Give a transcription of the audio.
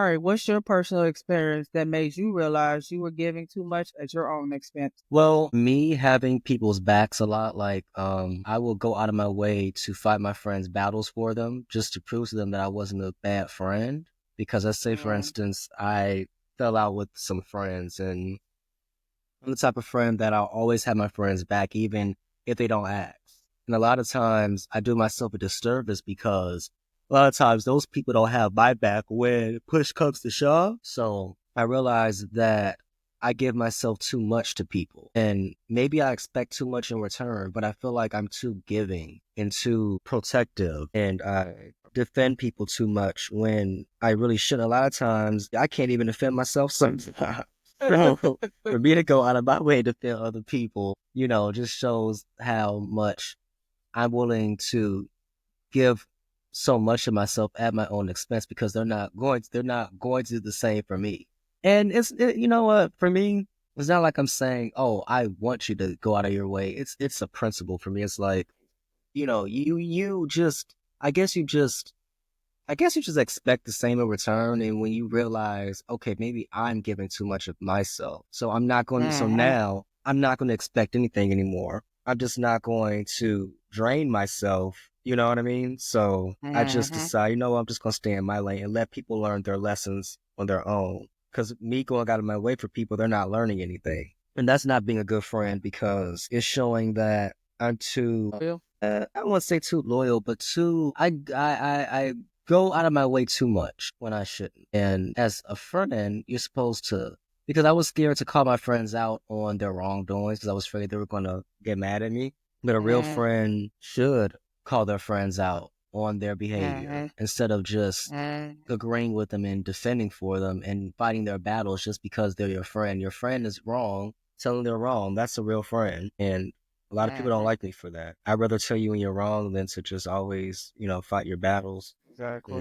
All right, what's your personal experience that made you realize you were giving too much at your own expense? Well, me having people's backs a lot, I will go out of my way to fight my friends' battles for them just to prove to them that I wasn't a bad friend. Because let's say, for Mm, instance, I fell out with some friends, and I'm the type of friend that I'll always have my friends back, even if they don't ask. And a lot of times I do myself a disservice because a lot of times those people don't have my back when push comes to shove. So I realize that I give myself too much to people, and maybe I expect too much in return, but I feel like I'm too giving and too protective, and I defend people too much when I really shouldn't. A lot of times I can't even defend myself sometimes. So for me to go out of my way to defend other people, just shows how much I'm willing to give so much of myself at my own expense because they're not going to do the same for me. And you know what, for me, it's not like I'm saying, "Oh, I want you to go out of your way." It's a principle for me. It's like, you just I guess you just expect the same in return. And when you realize, okay, maybe I'm giving too much of myself. So mhm, now I'm not going to expect anything anymore. I'm just not going to drain myself. You know what I mean? So I just mhm. decide, I'm just going to stay in my lane and let people learn their lessons on their own. Because me going out of my way for people, they're not learning anything. And that's not being a good friend because it's showing that I'm too, Will? I don't want to say too loyal, but I go out of my way too much when I shouldn't. And as a friend, you're supposed to, because I was scared to call my friends out on their wrongdoings because I was afraid they were going to get mad at me. But a real Mhm, friend should call their friends out on their behavior mhm, instead of just mhm, agreeing with them and defending for them and fighting their battles just because they're your friend. Your friend is wrong, tell them they're wrong. That's a real friend. And a lot of people don't mhm. like me for that. I'd rather tell you when you're wrong than to just always, fight your battles. Exactly.